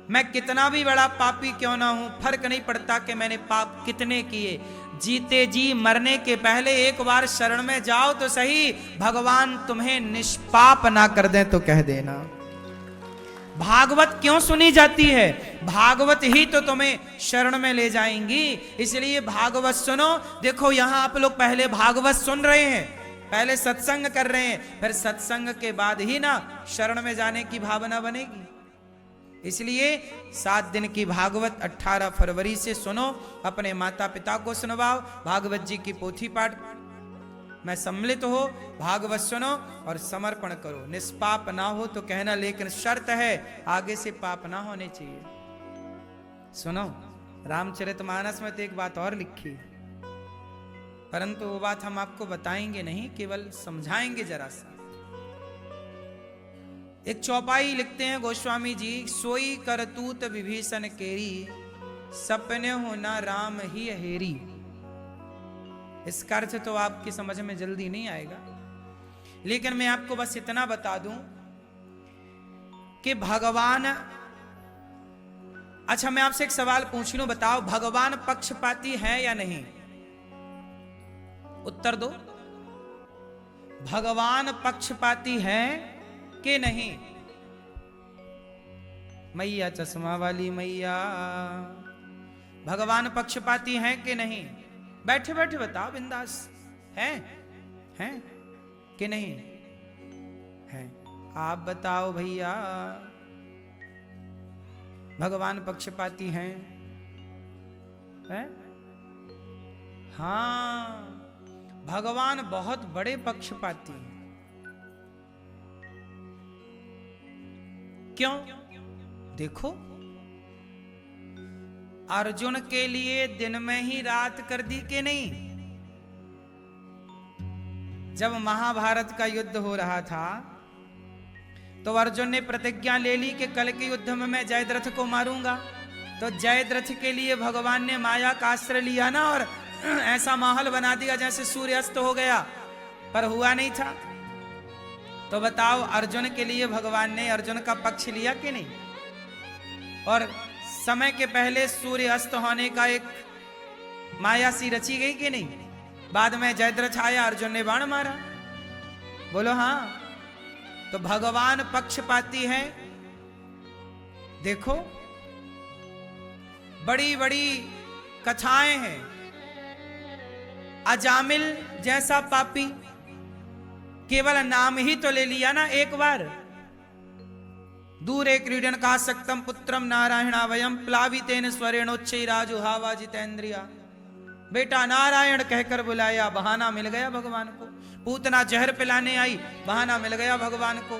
मैं कितना भी बड़ा पापी क्यों ना हूं, फर्क नहीं पड़ता कि मैंने पाप कितने किए, जीते जी मरने के पहले एक बार शरण में जाओ तो सही, भगवान तुम्हें निष्पाप ना कर दें तो कह देना। भागवत क्यों सुनी जाती है? भागवत ही तो तुम्हें शरण में ले जाएंगी, इसलिए भागवत सुनो। देखो यहां आप लोग पहले भागवत सुन रहे हैं, पहले सत्संग कर रहे हैं, फिर सत्संग के बाद ही ना शरण में जाने की भावना बनेगी। इसलिए 7 दिन की भागवत 18 फरवरी से सुनो, अपने माता पिता को सुनवाओ, भागवत जी की पोथी पाठ में सम्मिलित हो, भागवत सुनो और समर्पण करो। निष्पाप ना हो तो कहना, लेकिन शर्त है आगे से पाप ना होने चाहिए। सुनो, रामचरितमानस में तो एक बात और लिखी, परंतु वो बात हम आपको बताएंगे नहीं, केवल समझाएंगे जरा सा। एक चौपाई लिखते हैं गोस्वामी जी, सोई करतूत विभीषण केरी, सपने हो ना राम ही हेरी। इसका अर्थ तो आपकी समझ में जल्दी नहीं आएगा, लेकिन मैं आपको बस इतना बता दूं कि भगवान, अच्छा मैं आपसे एक सवाल पूछ लूं, बताओ भगवान पक्षपाती है या नहीं? उत्तर दो, भगवान पक्षपाती है कि नहीं? मैया चश्मा वाली मैया, भगवान पक्षपाती हैं कि नहीं? बैठे बैठे बताओ बिंदास, हैं कि नहीं हैं? आप बताओ भैया, भगवान पक्षपाती हैं? हाँ, भगवान बहुत बड़े पक्षपाती हैं। क्यों? देखो, अर्जुन के लिए दिन में ही रात कर दी कि नहीं? जब महाभारत का युद्ध हो रहा था तो अर्जुन ने प्रतिज्ञा ले ली कि कल के युद्ध में मैं जयद्रथ को मारूंगा। तो जयद्रथ के लिए भगवान ने माया का आश्रय लिया ना, और ऐसा माहौल बना दिया जैसे सूर्य अस्त हो गया, पर हुआ नहीं था। तो बताओ, अर्जुन के लिए भगवान ने अर्जुन का पक्ष लिया कि नहीं? और समय के पहले सूर्य अस्त होने का एक माया सी रची गई कि नहीं? बाद में जयद्रथ आया, अर्जुन ने बाण मारा। बोलो हाँ। तो भगवान पक्षपाती है। देखो, बड़ी बड़ी कथाएं हैं। अजामिल जैसा पापी, केवल नाम ही तो ले लिया ना एक बार, दूरे क्रीडन का सक्तम पुत्रम नारायणावयम प्लावितेन स्वरेणोच्चैराजुहावा जितेंद्रिया। बेटा नारायण कहकर बुलाया, बहाना मिल गया भगवान को। पूतना जहर पिलाने आई, बहाना मिल गया भगवान को।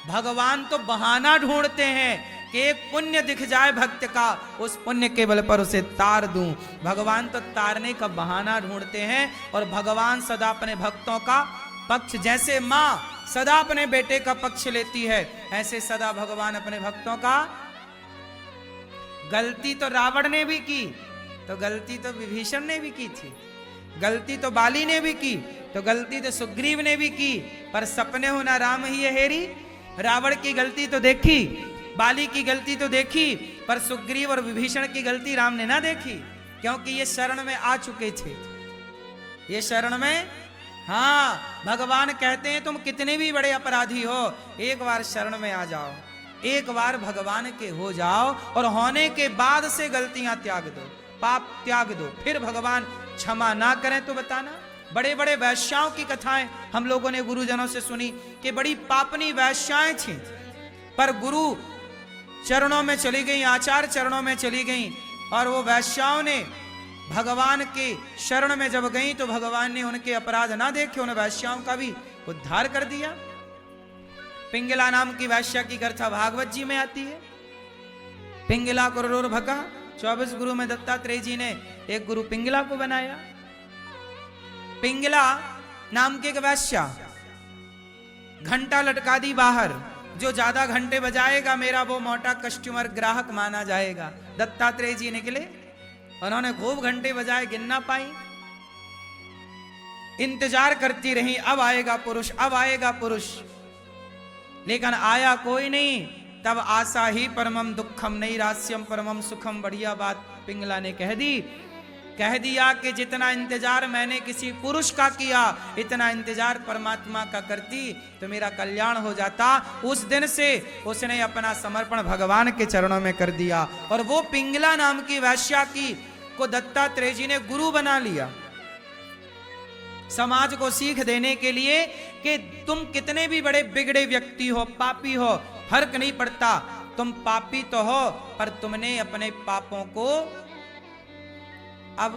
भगवान तो बहाना ढूंढते हैं कि एक पुण्य दिख जाए भक्त का, उस पुण्य के बल पर उसे तार दूं। भगवान तो तारने का बहाना ढूंढते हैं। और भगवान सदा अपने भक्तों का पक्ष, जैसे माँ सदा अपने बेटे का पक्ष लेती है, ऐसे सदा भगवान अपने भक्तों का। गलती तो रावण ने भी की, तो गलती तो विभीषण ने भी की थी, गलती तो बाली ने भी की, तो गलती तो सुग्रीव ने भी की, पर सपने हो ना राम ही हेरी। रावण की गलती तो देखी, बाली की गलती तो देखी, पर सुग्रीव और विभीषण की गलती राम ने ना देखी, क्योंकि ये शरण में आ चुके थे। ये शरण में, हाँ, भगवान कहते हैं तुम कितने भी बड़े अपराधी हो, एक बार शरण में आ जाओ, एक बार भगवान के हो जाओ, और होने के बाद से गलतियां त्याग दो, पाप त्याग दो, फिर भगवान क्षमा ना करें तो बताना। बड़े बड़े वैश्याओं की कथाएं हम लोगों ने गुरुजनों से सुनी कि बड़ी पापनी वैश्याएं थीं, पर गुरु चरणों में चली गई, आचार्य चरणों में चली गई, और वो वैश्याओं ने भगवान के शरण में जब गई तो भगवान ने उनके अपराध ना देखे, उन वैश्याओं का भी उद्धार कर दिया। पिंगला नाम की वैश्या की कथा भागवत जी में आती है। पिंगला कुरूर भका, 24 गुरु में दत्तात्रेय जी ने एक गुरु पिंगला को बनाया। पिंगला नाम की एक वैश्या घंटा लटका दी बाहर, जो ज्यादा घंटे बजाएगा मेरा वो मोटा कस्टमर ग्राहक माना जाएगा। दत्तात्रेय जी निकले, उन्होंने खूब घंटे बजाए, गिन ना पाई, इंतजार करती रही, अब आएगा पुरुष, अब आएगा पुरुष, लेकिन आया कोई नहीं। तब आशा ही परमम दुखम नैरास्यम परमम सुखम। बढ़िया बात पिंगला ने कह दिया कि जितना इंतजार मैंने किसी पुरुष का किया, इतना इंतजार परमात्मा का करती तो मेरा कल्याण हो जाता। उस दिन से उसने अपना समर्पण भगवान के चरणों में कर दिया और वो पिंगला नाम की वैश्या को दत्तात्रेय जी ने गुरु बना लिया, समाज को सीख देने के लिए कि तुम कितने भी बड़े बिगड़े व्यक्ति हो, पापी हो, फर्क नहीं पड़ता, तुम पापी तो हो पर तुमने अपने पापों को अब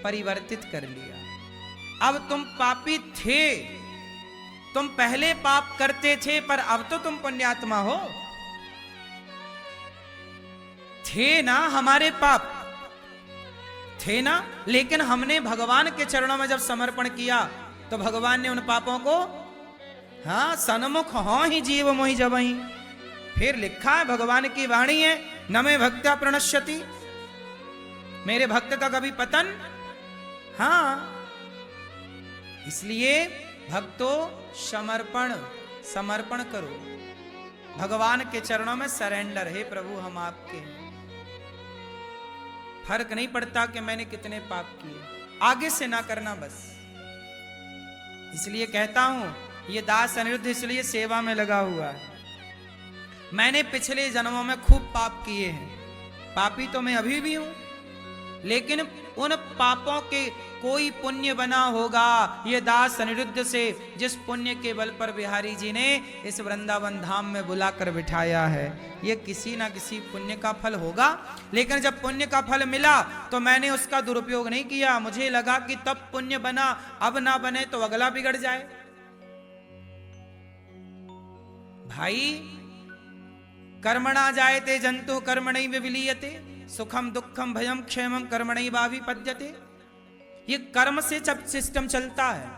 परिवर्तित कर लिया। अब तुम पापी थे, तुम पहले पाप करते थे पर अब तो तुम पुण्यात्मा हो। थे ना हमारे पाप, थे ना, लेकिन हमने भगवान के चरणों में जब समर्पण किया तो भगवान ने उन पापों को, हाँ, सन्मुख हो ही जीव मोहि जबहि। फिर लिखा है, भगवान की वाणी है, न मे भक्त्या प्रणश्यति, मेरे भक्त का कभी पतन, हाँ। इसलिए भक्तों समर्पण करो, भगवान के चरणों में सरेंडर। हे प्रभु हम आपके हैं, फर्क नहीं पड़ता कि मैंने कितने पाप किए, आगे से ना करना बस। इसलिए कहता हूं ये दास अनिरुद्ध इसलिए सेवा में लगा हुआ है। मैंने पिछले जन्मों में खूब पाप किए हैं, पापी तो मैं अभी भी हूं, लेकिन उन पापों के कोई पुण्य बना होगा ये दास अनिरुद्ध से, जिस पुण्य के बल पर बिहारी जी ने इस वृंदावन धाम में बुलाकर बिठाया है। ये किसी ना किसी पुण्य का फल होगा, लेकिन जब पुण्य का फल मिला तो मैंने उसका दुरुपयोग नहीं किया। मुझे लगा कि तब पुण्य बना, अब ना बने तो अगला बिगड़ जाए। भाई कर्मणा जायते जंतु कर्मणैव विलीयते, सुखम दुखम भयम क्षेमम कर्मणैवाभिपद्यते। ये कर्म से जब सिस्टम चलता है।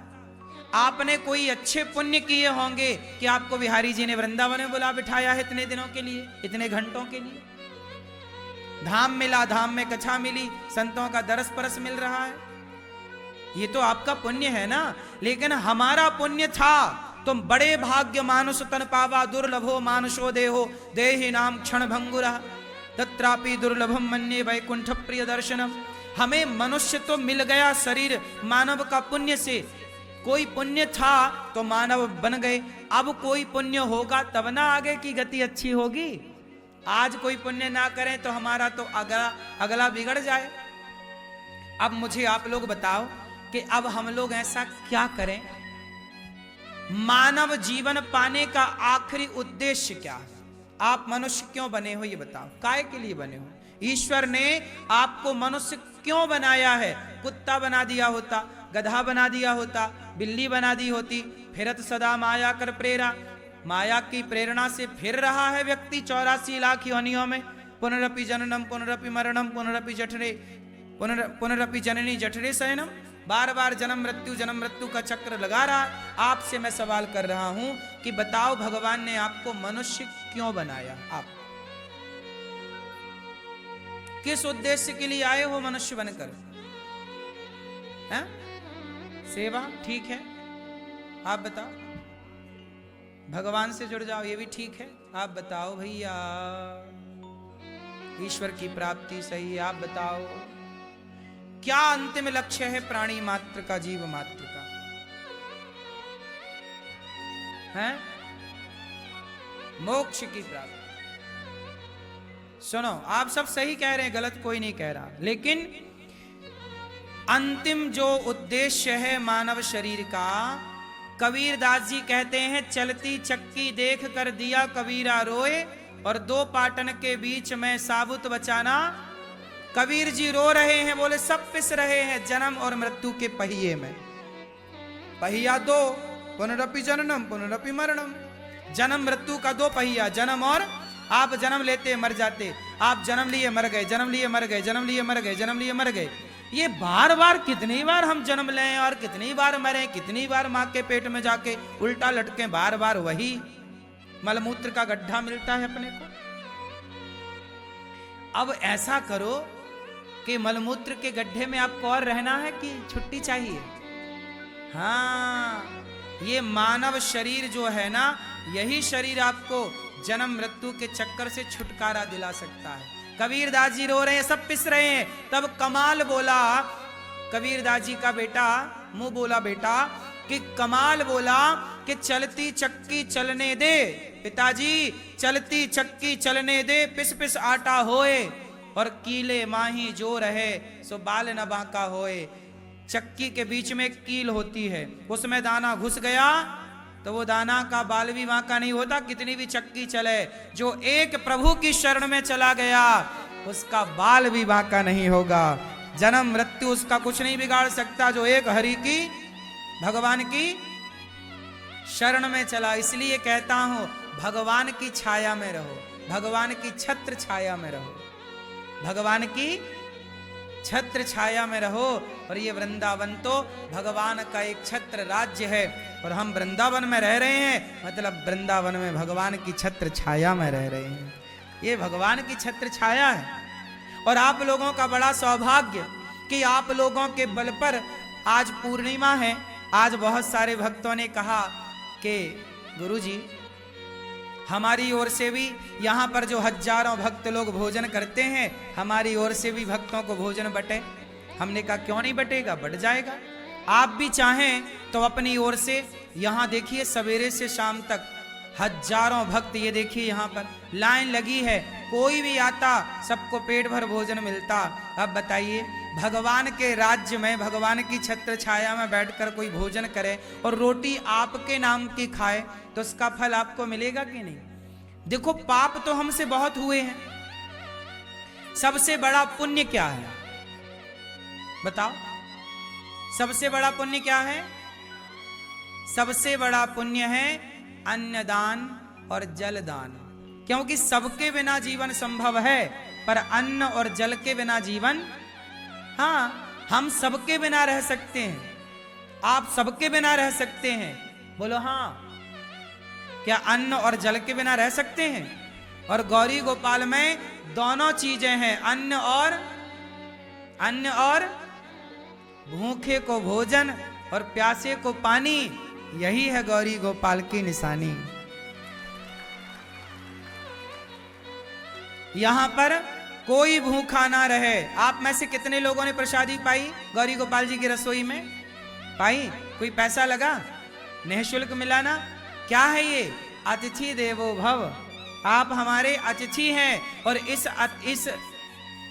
आपने कोई अच्छे पुण्य किए होंगे कि आपको बिहारी जी ने वृंदावन में बुला बिठाया है इतने दिनों के लिए, इतने घंटों के लिए। धाम मिला, धाम में कथा मिली, संतों का दरस परस मिल रहा है, ये तो आपका पुण्य है ना। लेकिन हमारा पुण्य था, तुम बड़े भाग्य मानुष तन पावा, दुर्लभो मानुषो देहो देहि नाम क्षण भंगुरा, तत्रापि दुर्लभम मन्ये वैकुंठ प्रिय दर्शनम। हमें मनुष्य तो मिल गया शरीर मानव का पुण्य से, कोई पुण्य था तो मानव बन गए, अब कोई पुण्य होगा तब ना आगे की गति अच्छी होगी। आज कोई पुण्य ना करें तो हमारा तो अगला बिगड़ जाए। अब मुझे आप लोग बताओ कि अब हम लोग ऐसा क्या करें, मानव जीवन पाने का आखिरी उद्देश्य क्या है? आप मनुष्य क्यों बने हो ये बताओ, काय के लिए बने हो? ईश्वर ने आपको मनुष्य क्यों बनाया है? कुत्ता बना दिया होता, गधा बना दिया होता, बिल्ली बना दी होती, फिरत सदा माया कर प्रेरा, माया की प्रेरणा से फिर रहा है व्यक्ति 84 लाख योनियों में। पुनरपि जननम पुनरपि मरणम पुनरपि जठरे पुनरपि जननी जठरे शयनम, बार बार जन्म मृत्यु का चक्र लगा रहा। आपसे मैं सवाल कर रहा हूं कि बताओ भगवान ने आपको मनुष्य क्यों बनाया? आप किस उद्देश्य के लिए आए हो मनुष्य बनकर? हैं? सेवा ठीक है, आप बताओ। भगवान से जुड़ जाओ, ये भी ठीक है। आप बताओ भैया, ईश्वर की प्राप्ति सही है। आप बताओ क्या अंतिम लक्ष्य है प्राणी मात्र का, जीव मात्र का? है मोक्ष की प्राप्ति। सुनो, आप सब सही कह रहे हैं, गलत कोई नहीं कह रहा, लेकिन अंतिम जो उद्देश्य है मानव शरीर का, कबीर दास जी कहते हैं, चलती चक्की देख कर दिया कबीरा रोए, और दो पाटन के बीच में साबुत बचाना। कबीर जी रो रहे हैं, बोले सब पिस रहे हैं जन्म और मृत्यु के पहिए में। पहिया दो, पुनरपि जननम पुनरपि मरणम, जन्म मृत्यु का दो पहिया, जन्म और, आप जन्म लेते मर जाते, आप जन्म लिए मर गए, जन्म लिए मर गए, जन्म लिए मर गए, जन्म लिए मर गए। ये बार बार कितनी बार हम जन्म लें और कितनी बार मरें, कितनी बार मां के पेट में जाके उल्टा लटके, बार बार वही मलमूत्र का गड्ढा मिलता है अपने को। अब ऐसा करो कि मलमूत्र के गड्ढे में आपको और रहना है कि छुट्टी चाहिए? हाँ, ये मानव शरीर जो है ना, यही शरीर आपको जन्म मृत्यु के चक्कर से छुटकारा दिला सकता है। कबीरदास जी रो रहे हैं, सब पिस रहे हैं। तब कमाल बोला, कबीरदास जी का बेटा मुंह बोला बेटा कि कमाल बोला कि चलती चक्की चलने दे पिताजी, चलती चक्की चलने दे, पिस पिस आटा होए और कीले माही जो रहे सो बाल न बांका होए। चक्की के बीच में एक कील होती है, उसमें दाना घुस गया तो वो दाना का बाल भी बांका नहीं होता, कितनी भी चक्की चले। जो एक प्रभु की शरण में चला गया उसका बाल भी बांका नहीं होगा। जन्म मृत्यु उसका कुछ नहीं बिगाड़ सकता, जो एक हरि की भगवान की शरण में चला। इसलिए कहता हूं भगवान की छाया में रहो, भगवान की छत्र छाया में रहो, भगवान की छत्र छाया में रहो। और ये वृंदावन तो भगवान का एक छत्र राज्य है और हम वृंदावन में रह रहे हैं, मतलब वृंदावन में भगवान की छत्र छाया में रह रहे हैं। ये भगवान की छत्र छाया है। और आप लोगों का बड़ा सौभाग्य कि आप लोगों के बल पर आज पूर्णिमा है। आज बहुत सारे भक्तों ने कहा कि गुरुजी हमारी ओर से भी यहाँ पर जो हजारों भक्त लोग भोजन करते हैं, हमारी ओर से भी भक्तों को भोजन बटे। हमने कहा क्यों नहीं बटेगा, बट जाएगा। आप भी चाहें तो अपनी ओर से, यहाँ देखिए सवेरे से शाम तक हजारों भक्त, ये देखिए यहाँ पर लाइन लगी है, कोई भी आता सबको पेट भर भोजन मिलता। अब बताइए भगवान के राज्य में, भगवान की छत्र छाया में बैठकर कोई भोजन करे और रोटी आपके नाम की खाए तो उसका फल आपको मिलेगा कि नहीं? देखो पाप तो हमसे बहुत हुए हैं, सबसे बड़ा पुण्य क्या है बताओ? सबसे बड़ा पुण्य क्या है? सबसे बड़ा पुण्य है अन्नदान और जलदान। क्योंकि सबके बिना जीवन संभव है, पर अन्न और जल के बिना जीवन, हाँ हम सबके बिना रह सकते हैं, आप सबके बिना रह सकते हैं, बोलो हाँ। क्या अन्न और जल के बिना रह सकते हैं? और गौरी गोपाल में दोनों चीजें हैं, अन्न और भूखे को भोजन और प्यासे को पानी। यही है गौरी गोपाल की निशानी। यहां पर कोई भूखा ना रहे। आप में से कितने लोगों ने प्रसादी पाई गौरी गोपाल जी की रसोई में? पाई? कोई पैसा लगा? निःशुल्क मिला ना? क्या है ये? अतिथि देवो भव। आप हमारे अतिथि हैं और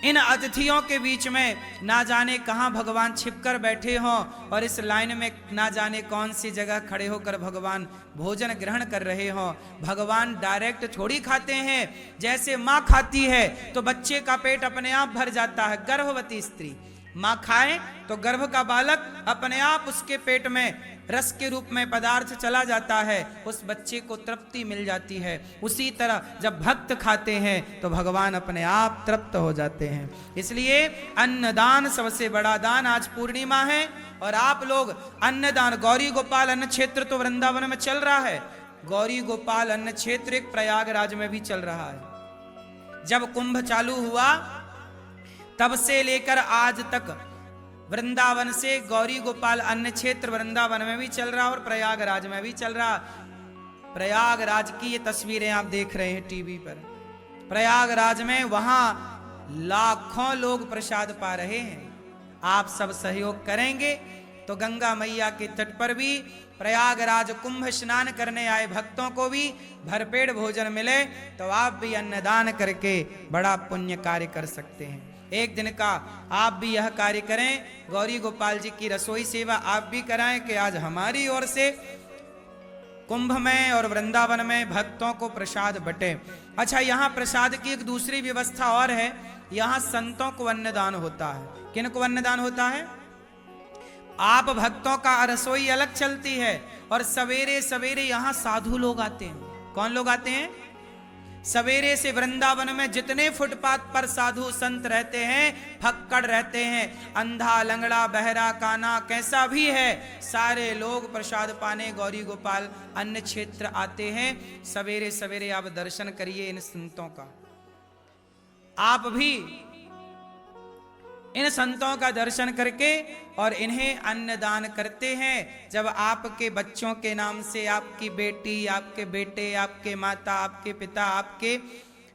इन अतिथियों के बीच में ना जाने कहां भगवान छिपकर बैठे हों और इस लाइन में ना जाने कौन सी जगह खड़े होकर भगवान भोजन ग्रहण कर रहे हों। भगवान डायरेक्ट थोड़ी खाते हैं। जैसे माँ खाती है तो बच्चे का पेट अपने आप भर जाता है। गर्भवती स्त्री माँ खाए तो गर्भ का बालक अपने आप उसके पेट में रस के रूप में पदार्थ चला जाता है, उस बच्चे को तृप्ति मिल जाती है। उसी तरह जब भक्त खाते हैं तो भगवान अपने आप तृप्त हो जाते हैं। इसलिए अन्नदान सबसे बड़ा दान। आज पूर्णिमा है और आप लोग अन्नदान, गौरी गोपाल अन्न क्षेत्र तो वृंदावन में चल रहा है, गौरी गोपाल अन्न क्षेत्र एक प्रयागराज में भी चल रहा है। जब कुंभ चालू हुआ तब से लेकर आज तक वृंदावन से गौरी गोपाल अन्न क्षेत्र वृंदावन में भी चल रहा और प्रयागराज में भी चल रहा। प्रयागराज की ये तस्वीरें आप देख रहे हैं टीवी पर। प्रयागराज में वहां लाखों लोग प्रसाद पा रहे हैं। आप सब सहयोग करेंगे तो गंगा मैया के तट पर भी प्रयागराज कुंभ स्नान करने आए भक्तों को भी भरपेट भोजन मिले, तो आप भी अन्नदान करके बड़ा पुण्य कार्य कर सकते हैं। एक दिन का आप भी यह कार्य करें, गौरी गोपाल जी की रसोई सेवा आप भी कराएं कि आज हमारी ओर से कुंभ में और वृंदावन में भक्तों को प्रसाद बटे। अच्छा, यहाँ प्रसाद की एक दूसरी व्यवस्था और है। यहाँ संतों को अन्नदान होता है। किन को अन्नदान होता है? आप भक्तों का रसोई अलग चलती है और सवेरे सवेरे यहाँ साधु लोग आते हैं। कौन लोग आते हैं? सवेरे से वृंदावन में जितने फुटपाथ पर साधु संत रहते हैं, फक्कड़ रहते हैं, अंधा लंगड़ा बहरा काना कैसा भी है, सारे लोग प्रसाद पाने गौरी गोपाल अन्न क्षेत्र आते हैं। सवेरे सवेरे आप दर्शन करिए इन संतों का। आप भी इन संतों का दर्शन करके और इन्हें अन्नदान करते हैं। जब आपके बच्चों के नाम से आपकी बेटी, आपके बेटे, आपके माता, आपके पिता, आपके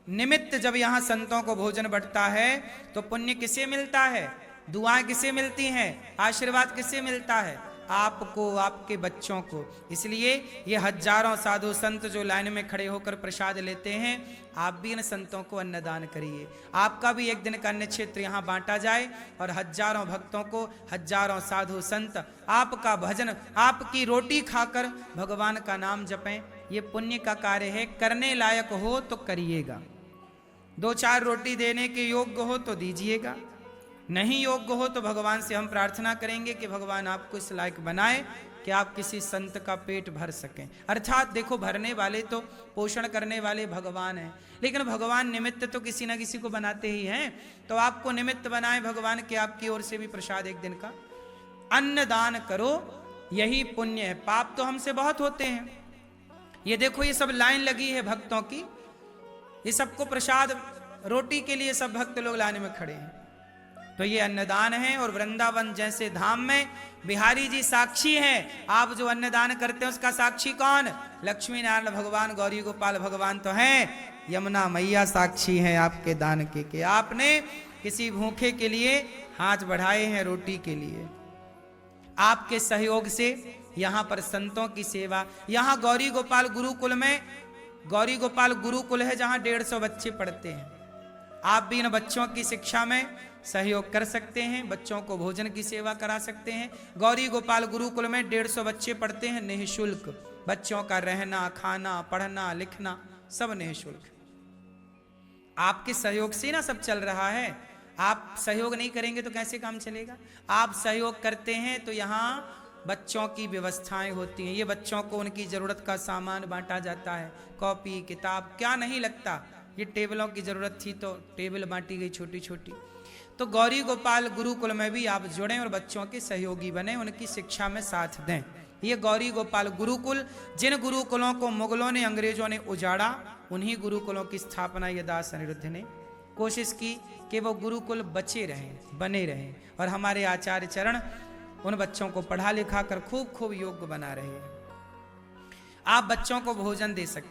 निमित्त जब यहाँ संतों को भोजन बढ़ता है तो पुण्य किसे मिलता है? दुआएं किसे मिलती हैं? आशीर्वाद किसे मिलता है? आपको, आपके बच्चों को। इसलिए ये हजारों साधु संत जो लाइन में खड़े होकर प्रसाद लेते हैं, आप भी इन संतों को अन्नदान करिए। आपका भी एक दिन का अन्न क्षेत्र यहाँ बांटा जाए और हजारों भक्तों को, हजारों साधु संत आपका भजन, आपकी रोटी खाकर भगवान का नाम जपें। ये पुण्य का कार्य है। करने लायक हो तो करिएगा, 2-4 रोटी देने के योग्य हो तो दीजिएगा, नहीं योग्य हो तो भगवान से हम प्रार्थना करेंगे कि भगवान आपको इस लायक बनाए कि आप किसी संत का पेट भर सकें। अर्थात देखो, भरने वाले तो, पोषण करने वाले भगवान हैं, लेकिन भगवान निमित्त तो किसी ना किसी को बनाते ही हैं। तो आपको निमित्त बनाए भगवान के, आपकी ओर से भी प्रसाद एक दिन का अन्नदान करो, यही पुण्य है। पाप तो हमसे बहुत होते हैं। ये देखो, ये सब लाइन लगी है भक्तों की, ये सबको प्रसाद रोटी के लिए सब भक्त लोग लाइन में खड़े हैं। तो ये अन्नदान है। और वृंदावन जैसे धाम में बिहारी जी साक्षी हैं। आप जो अन्नदान करते हैं उसका साक्षी कौन? लक्ष्मी नारायण भगवान, गौरी गोपाल भगवान तो हैं, यमुना मैया साक्षी हैं आपके दान के, कि आपने किसी भूखे के लिए हाथ बढ़ाए हैं रोटी के लिए। आपके सहयोग से यहाँ पर संतों की सेवा। यहाँ गौरी गोपाल गुरुकुल में, गौरी गोपाल गुरुकुल है जहाँ 150 बच्चे पढ़ते हैं। आप भी इन बच्चों की शिक्षा में सहयोग कर सकते हैं, बच्चों को भोजन की सेवा करा सकते हैं। गौरी गोपाल गुरुकुल में 150 बच्चे पढ़ते हैं निःशुल्क। बच्चों का रहना, खाना, पढ़ना, लिखना सब निःशुल्क। आपके सहयोग से ना सब चल रहा है। आप सहयोग नहीं करेंगे तो कैसे काम चलेगा? आप सहयोग करते हैं तो यहाँ बच्चों की व्यवस्थाएं होती हैं। ये बच्चों को उनकी जरूरत का सामान बांटा जाता है, कॉपी, किताब, क्या नहीं लगता। ये टेबलों की जरूरत थी तो टेबल बांटी गई छोटी छोटी। तो गौरी गोपाल गुरुकुल में भी आप जुड़ें और बच्चों के सहयोगी बने, उनकी शिक्षा में साथ दें। ये गौरी गोपाल गुरुकुल, जिन गुरुकुलों को मुगलों ने, अंग्रेजों ने उजाड़ा, उन्हीं गुरुकुलों की स्थापना ये दास अनिरुद्ध ने कोशिश की कि वो गुरुकुल बचे रहें, बने रहें। और हमारे आचार्य चरण उन बच्चों को पढ़ा लिखा कर खूब खूब योग्य बना रहे हैं। आप बच्चों को भोजन दे सकते